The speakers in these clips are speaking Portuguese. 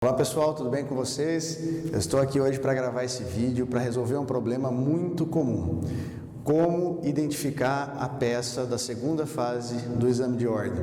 Olá pessoal, tudo bem com vocês? Eu estou aqui hoje para gravar esse vídeo para resolver um problema muito comum. Como identificar a peça da segunda fase do exame de ordem?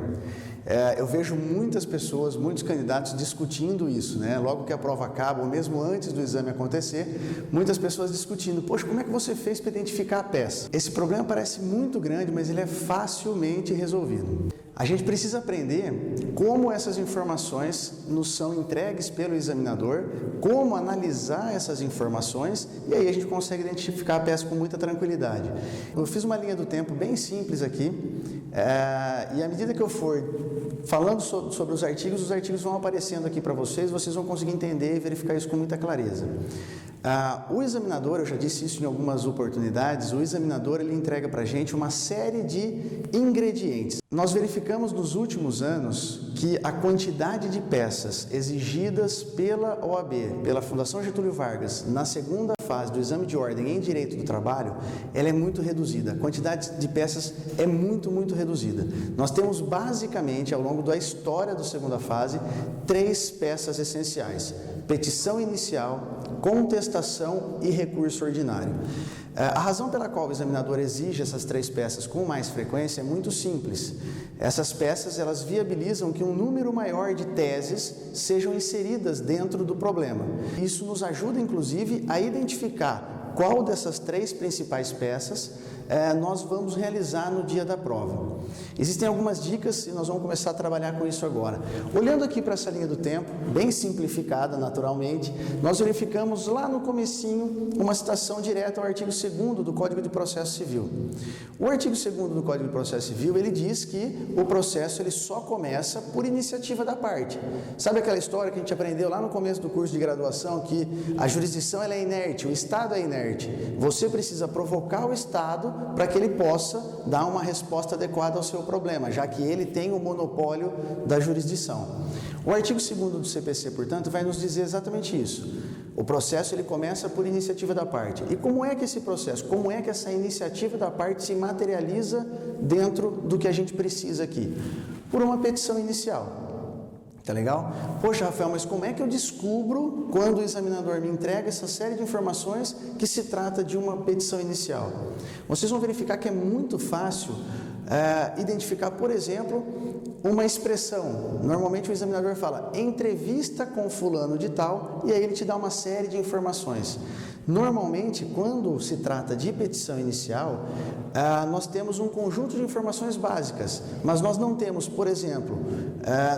Eu vejo muitas pessoas, muitos candidatos discutindo isso, né? Logo que a prova acaba, ou mesmo antes do exame acontecer, muitas pessoas discutindo, poxa, como é que você fez para identificar a peça? Esse problema parece muito grande, mas ele é facilmente resolvido. A gente precisa aprender como essas informações nos são entregues pelo examinador, como analisar essas informações, e aí a gente consegue identificar a peça com muita tranquilidade. Eu fiz uma linha do tempo bem simples aqui, e à medida que eu for falando sobre os artigos vão aparecendo aqui para vocês vão conseguir entender e verificar isso com muita clareza. O examinador, eu já disse isso em algumas oportunidades, o examinador ele entrega para a gente uma série de ingredientes. Nós verificamos nos últimos anos que a quantidade de peças exigidas pela OAB, pela Fundação Getúlio Vargas, na segunda fase do exame de ordem em Direito do Trabalho, ela é muito reduzida. A quantidade de peças é muito reduzida. Nós temos basicamente, ao longo da história da segunda fase, 3 peças essenciais: petição inicial, contestação e recurso ordinário. A razão pela qual o examinador exige essas 3 peças com mais frequência é muito simples. Essas peças, elas viabilizam que um número maior de teses sejam inseridas dentro do problema. Isso nos ajuda, inclusive, a identificar qual dessas 3 principais peças nós vamos realizar no dia da prova. Existem algumas dicas e nós vamos começar a trabalhar com isso agora. Olhando aqui para essa linha do tempo, bem simplificada naturalmente, nós verificamos lá no comecinho uma citação direta ao artigo 2º do Código de Processo Civil. O artigo 2º do Código de Processo Civil, ele diz que o processo ele só começa por iniciativa da parte. Sabe aquela história que a gente aprendeu lá no começo do curso de graduação, que a jurisdição ela é inerte, o Estado é inerte. Você precisa provocar o Estado para que ele possa dar uma resposta adequada ao seu problema, já que ele tem o monopólio da jurisdição. O artigo 2º do CPC, portanto, vai nos dizer exatamente isso. O processo ele começa por iniciativa da parte. E como é que esse processo, como é que essa iniciativa da parte se materializa dentro do que a gente precisa aqui? Por uma petição inicial. Tá legal? Poxa, Rafael, mas como é que eu descubro, quando o examinador me entrega essa série de informações, que se trata de uma petição inicial? Vocês vão verificar que é muito fácil identificar, por exemplo, uma expressão. Normalmente o examinador fala, entrevista com fulano de tal, e aí ele te dá uma série de informações. Normalmente, quando se trata de petição inicial, nós temos um conjunto de informações básicas, mas nós não temos, por exemplo,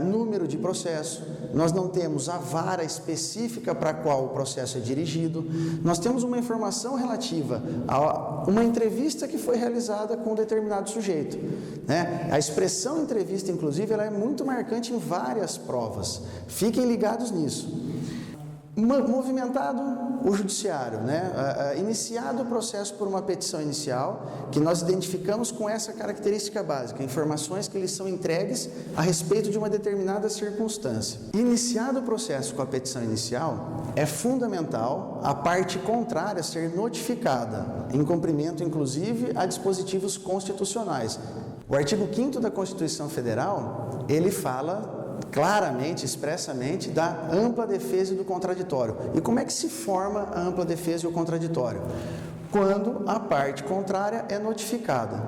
número de processo, nós não temos a vara específica para a qual o processo é dirigido, nós temos uma informação relativa a uma entrevista que foi realizada com um determinado sujeito, né? A expressão entrevista, inclusive, ela é muito marcante em várias provas. Fiquem ligados nisso. Movimentado o judiciário, né? Iniciado o processo por uma petição inicial, que nós identificamos com essa característica básica, informações que lhes são entregues a respeito de uma determinada circunstância. Iniciado o processo com a petição inicial, é fundamental a parte contrária ser notificada, em cumprimento, inclusive, a dispositivos constitucionais. O artigo 5º da Constituição Federal, ele fala claramente, expressamente, da ampla defesa e do contraditório. E como é que se forma a ampla defesa e o contraditório? Quando a parte contrária é notificada,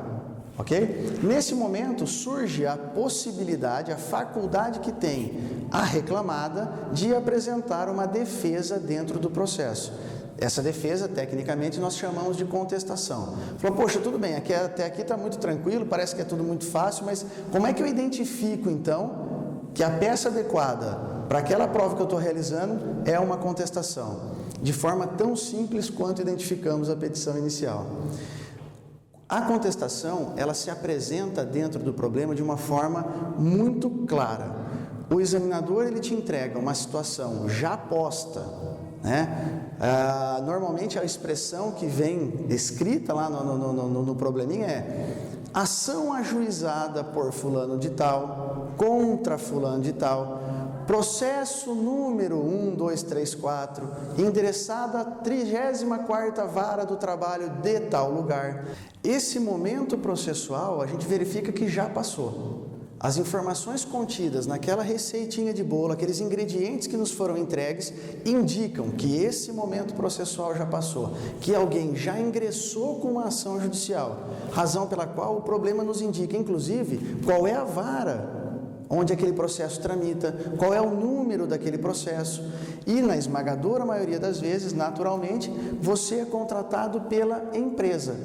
ok? Nesse momento surge a possibilidade, a faculdade que tem a reclamada de apresentar uma defesa dentro do processo. Essa defesa, tecnicamente, nós chamamos de contestação. Falou, poxa, tudo bem, até aqui está muito tranquilo, parece que é tudo muito fácil, mas como é que eu identifico, então, que a peça adequada para aquela prova que eu estou realizando é uma contestação? De forma tão simples quanto identificamos a petição inicial. A contestação, ela se apresenta dentro do problema de uma forma muito clara. O examinador, ele te entrega uma situação já posta, né? Normalmente a expressão que vem escrita lá no probleminha é: ação ajuizada por fulano de tal, contra fulano de tal, processo número 1234, endereçado à 34ª Vara do Trabalho de tal lugar. Esse momento processual a gente verifica que já passou. as informações contidas naquela receitinha de bolo, aqueles ingredientes que nos foram entregues, indicam que esse momento processual já passou, que alguém já ingressou com uma ação judicial, razão pela qual o problema nos indica, inclusive, qual é a vara onde aquele processo tramita, qual é o número daquele processo. E na esmagadora maioria das vezes, naturalmente, você é contratado pela empresa.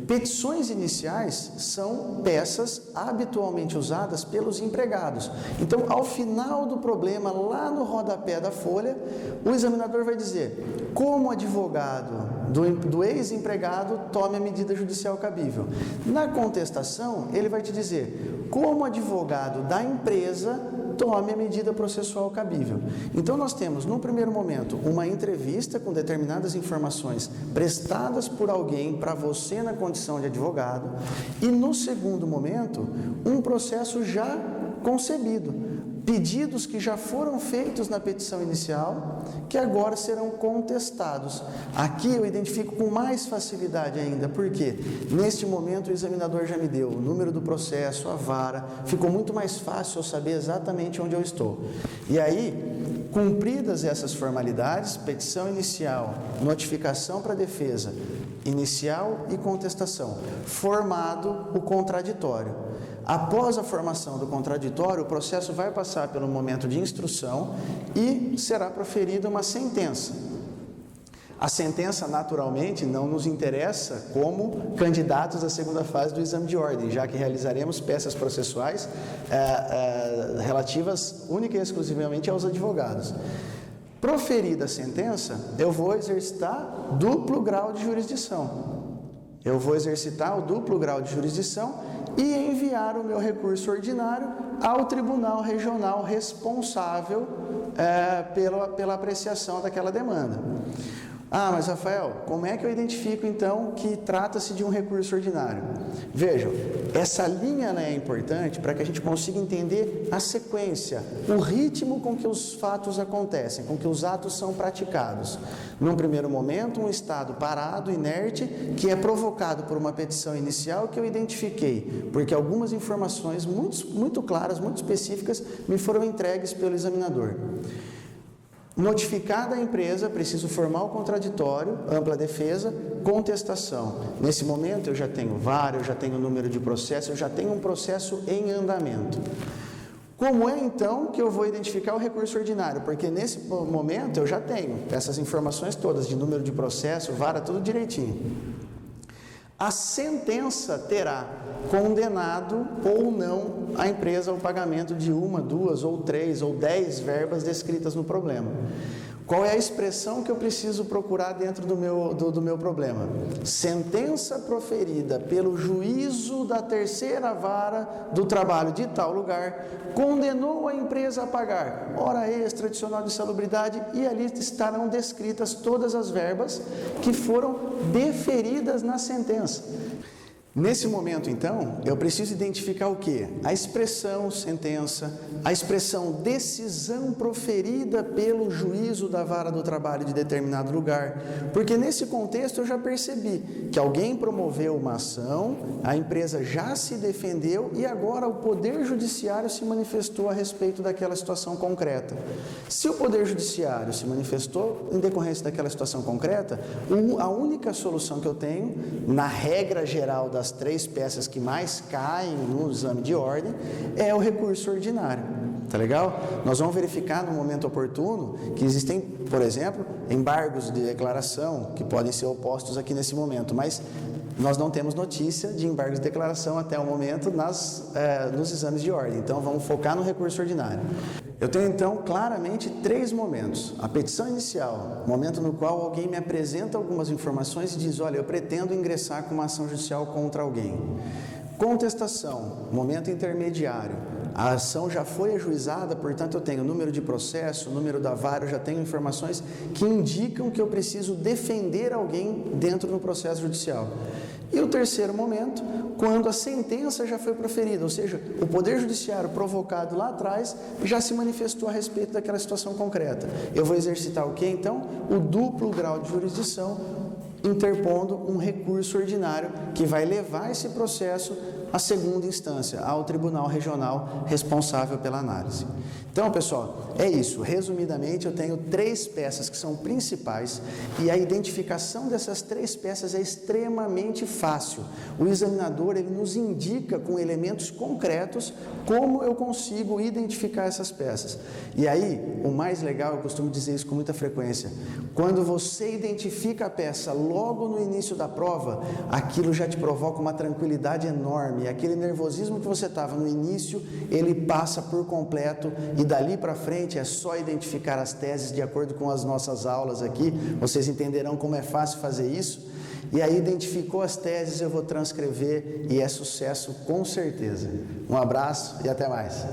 Petições iniciais são peças habitualmente usadas pelos empregados. Então, ao final do problema, lá no rodapé da folha, o examinador vai dizer: como advogado do ex-empregado, tome a medida judicial cabível. Na contestação, ele vai te dizer: como advogado da empresa, tome a medida processual cabível. Então, nós temos, no primeiro momento, uma entrevista com determinadas informações prestadas por alguém para você na condição de advogado, e no segundo momento, um processo já concebido, pedidos que já foram feitos na petição inicial, que agora serão contestados. Aqui eu identifico com mais facilidade ainda, porque neste momento o examinador já me deu o número do processo, a vara, ficou muito mais fácil eu saber exatamente onde eu estou. E aí, cumpridas essas formalidades, petição inicial, notificação para a defesa, inicial e contestação, formado o contraditório. Após a formação do contraditório, o processo vai passar pelo momento de instrução e será proferida uma sentença. A sentença, naturalmente, não nos interessa como candidatos à segunda fase do exame de ordem, já que realizaremos peças processuais relativas única e exclusivamente aos advogados. Proferida a sentença, eu vou exercitar duplo grau de jurisdição. Eu vou exercitar o duplo grau de jurisdição e enviar o meu recurso ordinário ao tribunal regional responsável pela apreciação daquela demanda. Ah, mas Rafael, como é que eu identifico então que trata-se de um recurso ordinário? Vejam, essa linha é importante para que a gente consiga entender a sequência, o ritmo com que os fatos acontecem, com que os atos são praticados. Num primeiro momento, um estado parado, inerte, que é provocado por uma petição inicial que eu identifiquei, porque algumas informações muito claras, muito específicas, me foram entregues pelo examinador. Notificada a empresa, preciso formar o contraditório, ampla defesa, contestação. Nesse momento eu já tenho vara, eu já tenho número de processo, eu já tenho um processo em andamento. Como é então que eu vou identificar o recurso ordinário? Porque nesse momento eu já tenho essas informações todas de número de processo, vara, tudo direitinho. A sentença terá condenado ou não a empresa ao pagamento de 1, 2 ou 3 ou 10 verbas descritas no problema. Qual é a expressão que eu preciso procurar dentro do meu problema? Sentença proferida pelo juízo da terceira vara do trabalho de tal lugar condenou a empresa a pagar hora extra, adicional de salubridade, e ali estarão descritas todas as verbas que foram deferidas na sentença. Nesse momento, então, eu preciso identificar o quê? A expressão sentença, a expressão decisão proferida pelo juízo da vara do trabalho de determinado lugar, porque nesse contexto eu já percebi que alguém promoveu uma ação, a empresa já se defendeu e agora o Poder Judiciário se manifestou a respeito daquela situação concreta. Se o Poder Judiciário se manifestou em decorrência daquela situação concreta, a única solução que eu tenho, na regra geral das 3 peças que mais caem no exame de ordem, é o recurso ordinário. Tá legal? Nós vamos verificar no momento oportuno que existem, por exemplo, embargos de declaração que podem ser opostos aqui nesse momento, mas nós não temos notícia de embargos de declaração até o momento nos exames de ordem. Então, vamos focar no recurso ordinário. Eu tenho, então, claramente 3 momentos. A petição inicial, momento no qual alguém me apresenta algumas informações e diz: olha, eu pretendo ingressar com uma ação judicial contra alguém. Contestação, momento intermediário. A ação já foi ajuizada, portanto, eu tenho o número de processo, o número da vara, eu já tenho informações que indicam que eu preciso defender alguém dentro do processo judicial. E o terceiro momento, quando a sentença já foi proferida, ou seja, o Poder Judiciário provocado lá atrás já se manifestou a respeito daquela situação concreta. Eu vou exercitar o quê, então? O duplo grau de jurisdição, interpondo um recurso ordinário que vai levar esse processo à segunda instância, ao Tribunal Regional responsável pela análise. Então, pessoal, é isso. Resumidamente, eu tenho 3 peças que são principais e a identificação dessas 3 peças é extremamente fácil. O examinador, ele nos indica com elementos concretos como eu consigo identificar essas peças. E aí, o mais legal, eu costumo dizer isso com muita frequência, quando você identifica a peça logo no início da prova, aquilo já te provoca uma tranquilidade enorme. Aquele nervosismo que você estava no início, ele passa por completo e dali para frente é só identificar as teses de acordo com as nossas aulas aqui. Vocês entenderão como é fácil fazer isso. E aí identificou as teses, eu vou transcrever e é sucesso com certeza. Um abraço e até mais.